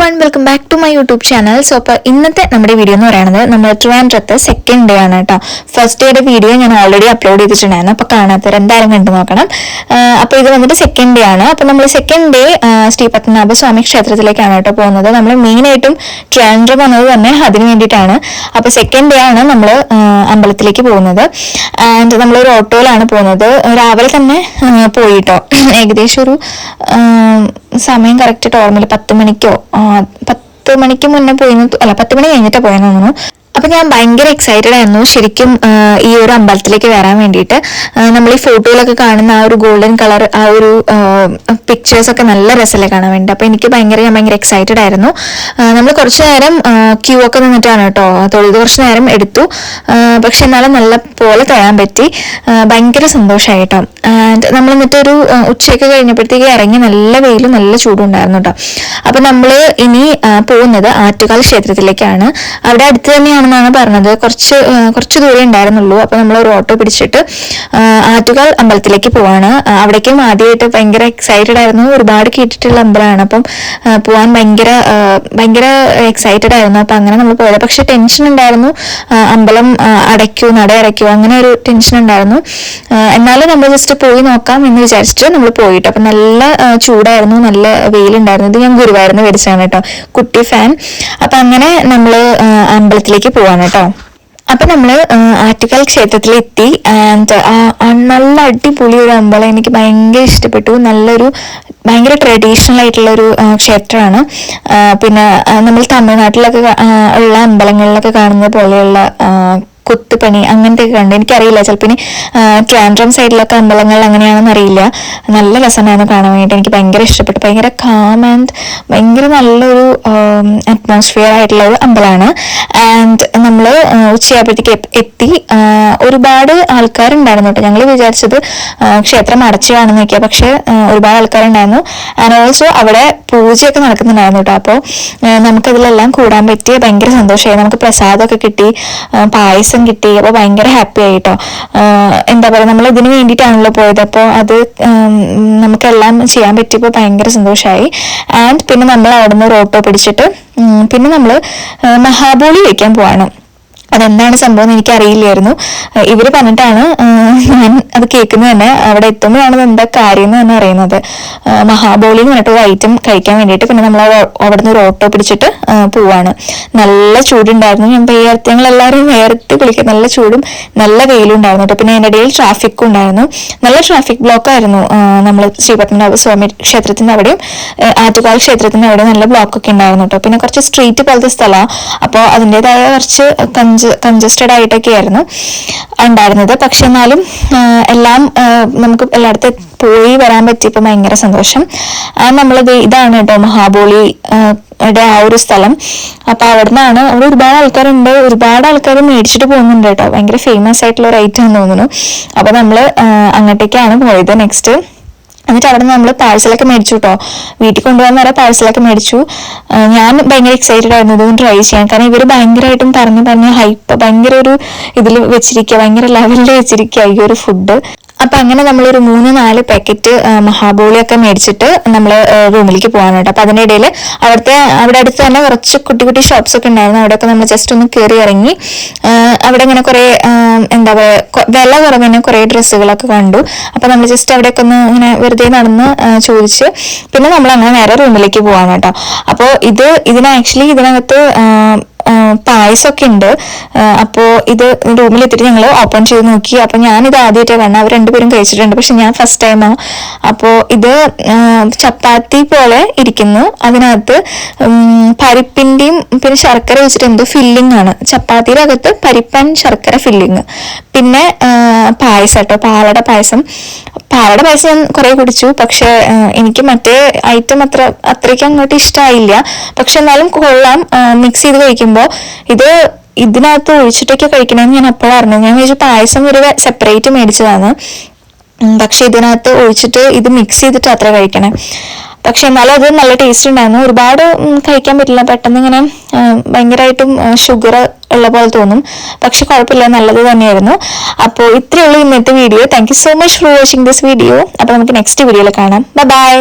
everyone, welcome back to my YouTube channel. So, ഇന്നത്തെ നമ്മുടെ video എന്ന് പറയുന്നത് നമ്മൾ ട്രിവാൻഡ്രത്ത് സെക്കൻഡ് ഡേ ആണ് കേട്ടോ. ഫസ്റ്റ് ഡേയുടെ വീഡിയോ ഞാൻ ഓൾറെഡി അപ്ലോഡ് ചെയ്തിട്ടുണ്ടായിരുന്നു. അപ്പോൾ കാണാത്തവർ എന്തായാലും കണ്ടു നോക്കണം. അപ്പോൾ ഇത് വന്നിട്ട് സെക്കൻഡ് ഡേ ആണ്. അപ്പോൾ നമ്മൾ സെക്കൻഡ് ഡേ ശ്രീ പത്മനാഭ സ്വാമി ക്ഷേത്രത്തിലേക്കാണ് കേട്ടോ പോകുന്നത്. നമ്മൾ മെയിനായിട്ടും ട്രിവാൻഡ്രം വന്നത് തന്നെ അതിന് വേണ്ടിയിട്ടാണ്. അപ്പോൾ സെക്കൻഡ് ഡേ ആണ് നമ്മൾ അമ്പലത്തിലേക്ക് പോകുന്നത്. ആൻഡ് നമ്മളൊരു ഓട്ടോയിലാണ് പോകുന്നത്. രാവിലെ തന്നെ പോയിട്ടോ. ഏകദേശം ഒരു സമയം കറക്റ്റ് ഓർമ്മയില്ല, 10 മണിക്കോ 10 മണിക്ക് മുന്നേ പോയി, അല്ല 10 മണി കഴിഞ്ഞിട്ടാണ് പോയെന്ന് തോന്നുന്നു. അപ്പൊ ഞാൻ ഭയങ്കര എക്സൈറ്റഡ് ആയിരുന്നു ശരിക്കും ഈ ഒരു അമ്പലത്തിലേക്ക് വരാൻ വേണ്ടിയിട്ട്. നമ്മൾ ഈ ഫോട്ടോയിലൊക്കെ കാണുന്ന ആ ഒരു ഗോൾഡൻ കളർ, ആ ഒരു പിക്ചേഴ്സ് ഒക്കെ നല്ല രസമല്ലേ കാണാൻ വേണ്ടി. അപ്പൊ ഞാൻ ഭയങ്കര എക്സൈറ്റഡ് ആയിരുന്നു. നമ്മൾ കുറച്ചു നേരം ക്യൂ ഒക്കെ നിന്നിട്ടാണ് കേട്ടോ തൊഴുത്, കുറച്ചു നേരം എടുത്തു. പക്ഷെ എന്നാലും നല്ല പോലെ തൊഴാൻ പറ്റി. ഭയങ്കര സന്തോഷമായി കേട്ടോ. ആൻഡ് നമ്മൾ എന്നിട്ടൊരു ഉച്ചയൊക്കെ കഴിഞ്ഞപ്പോഴത്തേക്ക് ഇറങ്ങി, നല്ല വെയിലും നല്ല ചൂടും ഉണ്ടായിരുന്നു കേട്ടോ. അപ്പൊ നമ്മൾ ഇനി പോകുന്നത് ആറ്റുകാൽ ക്ഷേത്രത്തിലേക്കാണ്. അവിടെ അടുത്ത് തന്നെയാണ് പറഞ്ഞത്. കുറച്ച് ദൂരം ഉണ്ടായിരുന്നുള്ളൂ. അപ്പൊ നമ്മൾ ഒരു ഓട്ടോ പിടിച്ചിട്ട് ആറ്റുകാൽ അമ്പലത്തിലേക്ക് പോവാണ്. അവിടേക്കും ആദ്യമായിട്ട് ഭയങ്കര എക്സൈറ്റഡ് ആയിരുന്നു. ഒരുപാട് കേട്ടിട്ടുള്ള അമ്പലമാണ്. അപ്പം പോവാൻ ഭയങ്കര എക്സൈറ്റഡ് ആയിരുന്നു. അപ്പൊ അങ്ങനെ നമ്മൾ പോയത്. പക്ഷെ ടെൻഷൻ ഉണ്ടായിരുന്നു, അമ്പലം നട അടയ്ക്കോ, അങ്ങനെ ഒരു ടെൻഷൻ ഉണ്ടായിരുന്നു. എന്നാലും നമ്മൾ ജസ്റ്റ് പോയി നോക്കാം എന്ന് വിചാരിച്ചിട്ട് നമ്മൾ പോയിട്ട്. അപ്പൊ നല്ല ചൂടായിരുന്നു, നല്ല വെയിലുണ്ടായിരുന്നു. ഇത് ഞാൻ ഗുരുവായൂരിന്ന് മേടിച്ചാണ് കേട്ടോ, കുട്ടി ഫാൻ. അപ്പൊ അങ്ങനെ നമ്മള് അമ്പലത്തിലേക്ക് പോവാണ് കേട്ടോ. അപ്പൊ നമ്മള് ആറ്റുകാൽ ക്ഷേത്രത്തിലെത്തി. ആൻഡ് നല്ല അടിപൊളി ഒരു അമ്പലം, എനിക്ക് ഭയങ്കര ഇഷ്ടപ്പെട്ടു. ഭയങ്കര ട്രഡീഷണൽ ആയിട്ടുള്ള ഒരു ക്ഷേത്രമാണ്. പിന്നെ നമ്മൾ തമിഴ്നാട്ടിലൊക്കെ ഉള്ള അമ്പലങ്ങളിലൊക്കെ കാണുന്ന പോലെയുള്ള കൊത്തുപണി അങ്ങനത്തെയൊക്കെ കണ്ട്. എനിക്കറിയില്ല, ചിലപ്പോൾ ഇനി ട്രിവാൻഡ്രം സൈഡിലൊക്കെ അമ്പലങ്ങൾ അങ്ങനെയാണെന്ന് അറിയില്ല. നല്ല രസമായിരുന്നു കാണാൻ വേണ്ടിയിട്ട്. എനിക്ക് ഭയങ്കര ഇഷ്ടപ്പെട്ടു. ഭയങ്കര കാം ആൻഡ് ഭയങ്കര നല്ലൊരു അറ്റ്മോസ്ഫിയർ ആയിട്ടുള്ള ഒരു അമ്പലമാണ്. ആൻഡ് നമ്മൾ ഉച്ചയായപ്പോഴത്തേക്ക് എത്തി. ഒരുപാട് ആൾക്കാരുണ്ടായിരുന്നു കേട്ടോ. ഞങ്ങൾ വിചാരിച്ചത് ക്ഷേത്രം അടച്ചു കാണുന്ന നോക്കിയാൽ, പക്ഷെ ഒരുപാട് ആൾക്കാരുണ്ടായിരുന്നു. ആൻഡ് ഓൾസോ അവിടെ പൂജയൊക്കെ നടക്കുന്നുണ്ടായിരുന്നു കേട്ടോ. അപ്പോൾ നമുക്കതിലെല്ലാം കൂടാൻ പറ്റി. ഭയങ്കര സന്തോഷമായി. നമുക്ക് പ്രസാദമൊക്കെ കിട്ടി, പായസം കിട്ടി. അപ്പോൾ ഭയങ്കര ഹാപ്പി ആയിട്ടോ. എന്താ പറയുക, നമ്മൾ ഇതിന് വേണ്ടിയിട്ടാണല്ലോ പോയത്. അപ്പോൾ അത് നമുക്കെല്ലാം ചെയ്യാൻ പറ്റിയപ്പോൾ ഭയങ്കര സന്തോഷമായി. ആൻഡ് പിന്നെ നമ്മൾ അവിടെ നിന്ന് ഒരു ഓട്ടോ പിടിച്ചിട്ട് പിന്നെ നമ്മൾ മഹാബലി വയ്ക്കാൻ പോവാണ്. അതെന്താണ് സംഭവം എന്ന് എനിക്കറിയില്ലായിരുന്നു. ഇവര് പറഞ്ഞിട്ടാണ് ഞാൻ അത് കേൾക്കുന്നത് തന്നെ. അവിടെ എത്തുമ്പോഴാണ് എന്താ കാര്യം എന്ന് തന്നെ അറിയുന്നത്. മഹാബോളി എന്ന് പറഞ്ഞിട്ട് ഒരു ഐറ്റം കഴിക്കാൻ വേണ്ടിയിട്ട് പിന്നെ നമ്മൾ അവിടെ നിന്ന് ഒരു ഓട്ടോ പിടിച്ചിട്ട് പോവാണ്. നല്ല ചൂടുണ്ടായിരുന്നു. ഞങ്ങളെല്ലാവരും നേരത്തെ കുളിക്കുക. നല്ല ചൂടും നല്ല വെയിലും ഉണ്ടായിരുന്നു കേട്ടോ. പിന്നെ അതിൻ്റെ ഇടയിൽ ട്രാഫിക്കും ഉണ്ടായിരുന്നു. നല്ല ട്രാഫിക് ബ്ലോക്ക് ആയിരുന്നു. നമ്മൾ ശ്രീ പത്മനാഭ സ്വാമി ക്ഷേത്രത്തിന്റെ അവിടെയും ആറ്റുകാൽ ക്ഷേത്രത്തിന്റെ അവിടെയും നല്ല ബ്ലോക്കൊക്കെ ഉണ്ടായിരുന്നു കേട്ടോ. പിന്നെ കുറച്ച് സ്ട്രീറ്റ് പോലത്തെ സ്ഥലമാണ്. അപ്പോൾ അതിൻ്റെതായ കുറച്ച് കൺജസ്റ്റഡ് ആയിട്ടൊക്കെ ആയിരുന്നു ഉണ്ടായിരുന്നത്. പക്ഷെ എന്നാലും എല്ലാം നമുക്ക് എല്ലായിടത്തും പോയി വരാൻ പറ്റിയപ്പോൾ ഭയങ്കര സന്തോഷം. നമ്മളത് ഇതാണ് കേട്ടോ മഹാബലി ആ ഒരു സ്ഥലം. അപ്പൊ അവിടെ ഒരുപാട് ആൾക്കാരുണ്ട്. ഒരുപാട് ആൾക്കാർ മേടിച്ചിട്ട് പോകുന്നുണ്ട് കേട്ടോ. ഭയങ്കര ഫേമസ് ആയിട്ടുള്ള ഒരു ഐറ്റം എന്ന് തോന്നുന്നു. അപ്പൊ നമ്മള് അങ്ങോട്ടേക്കാണ് പോയത് നെക്സ്റ്റ്. എന്നിട്ട് അവിടെ നിന്ന് നമ്മൾ പാഴ്സലൊക്കെ മേടിച്ചു കേട്ടോ. വീട്ടിൽ കൊണ്ടുപോകാൻ വരെ പാഴ്സലൊക്കെ മേടിച്ചു. ഞാൻ ഭയങ്കര എക്സൈറ്റഡ് ആയിരുന്നു ഇതൊന്നും ട്രൈ ചെയ്യാൻ. കാരണം ഇവർ ഭയങ്കരമായിട്ടും പറഞ്ഞ് ഹൈപ്പ് ഭയങ്കര ഒരു ഇതിൽ വെച്ചിരിക്കുക, ഭയങ്കര ലെവലിൽ വെച്ചിരിക്കുക ഈ ഒരു ഫുഡ്. അപ്പൊ അങ്ങനെ നമ്മളൊരു 3-4 പാക്കറ്റ് മഹാബോളിയൊക്കെ മേടിച്ചിട്ട് നമ്മൾ റൂമിലേക്ക് പോകാൻ കേട്ടോ. അപ്പൊ അതിൻ്റെ ഇടയിൽ അവിടെ അടുത്ത് തന്നെ കുറച്ച് കുട്ടി ഷോപ്സ് ഒക്കെ ഉണ്ടായിരുന്നു. അവിടെയൊക്കെ നമ്മൾ ജസ്റ്റ് ഒന്ന് കയറി ഇറങ്ങി. അവിടെ ഇങ്ങനെ കുറെ എന്താ പറയുക, വില കുറവിന് കുറെ ഡ്രസ്സുകളൊക്കെ കണ്ടു. അപ്പൊ നമ്മൾ ജസ്റ്റ് അവിടെയൊക്കെ ഒന്ന് ഇങ്ങനെ വെറുതെ നടന്ന് ചോദിച്ച് പിന്നെ നമ്മൾ അങ്ങനെ നേരെ റൂമിലേക്ക് പോവാണ് കേട്ടോ. അപ്പോൾ ഇതിനകത്ത് പായസമൊക്കെ ഉണ്ട്. അപ്പോൾ ഇത് റൂമിലെത്തിയിട്ട് ഞങ്ങൾ ഓപ്പൺ ചെയ്ത് നോക്കി. അപ്പൊ ഞാനിത് ആദ്യമായിട്ടാണ് കാണുന്നത്. അവർ രണ്ടുപേരും കഴിച്ചിട്ടുണ്ട്, പക്ഷെ ഞാൻ ഫസ്റ്റ് ടൈമാണ്. അപ്പോൾ ഇത് ചപ്പാത്തി പോലെ ഇരിക്കുന്നു. അതിനകത്ത് പരിപ്പിന്റെയും പിന്നെ ശർക്കര വെച്ചിട്ട് എന്തോ ഫില്ലിംഗ് ആണ്. ചപ്പാത്തിയുടെ അകത്ത് പരിപ്പൻ ശർക്കര ഫില്ലിങ്. പിന്നെ പായസം കേട്ടോ, പാലട പായസം ഞാൻ കുറെ കുടിച്ചു. പക്ഷെ എനിക്ക് മറ്റേ ഐറ്റം അത്രയ്ക്ക് അങ്ങോട്ട് ഇഷ്ടമായില്ല. പക്ഷെ എന്നാലും കൊള്ളാം. മിക്സ് ചെയ്ത് കഴിക്കുമ്പോൾ ഇതിനകത്ത് ഒഴിച്ചിട്ടൊക്കെ കഴിക്കണമെന്ന് ഞാൻ അപ്പോഴാണ് അറിഞ്ഞത്. ഞാൻ വിചാരിച്ചു പായസം ഒരു സെപ്പറേറ്റ് മേടിച്ചതാണ്. പക്ഷെ ഇതിനകത്ത് ഒഴിച്ചിട്ട് ഇത് മിക്സ് ചെയ്തിട്ട് അത്ര കഴിക്കണേ. പക്ഷെ എന്നാലും അത് നല്ല ടേസ്റ്റ് ഉണ്ടായിരുന്നു. ഒരുപാട് കഴിക്കാൻ പറ്റില്ല, പെട്ടെന്ന് ഇങ്ങനെ ഭയങ്കരമായിട്ടും ഷുഗർ ഉള്ള പോലെ തോന്നും. പക്ഷെ കുഴപ്പമില്ല, നല്ലത് തന്നെയായിരുന്നു. അപ്പോൾ ഇത്രയേ ഉള്ളൂ ഇന്നത്തെ video. Thank you so much for watching this video. അപ്പോൾ നമുക്ക് നെക്സ്റ്റ് വീഡിയോയിൽ കാണാം. ബൈ.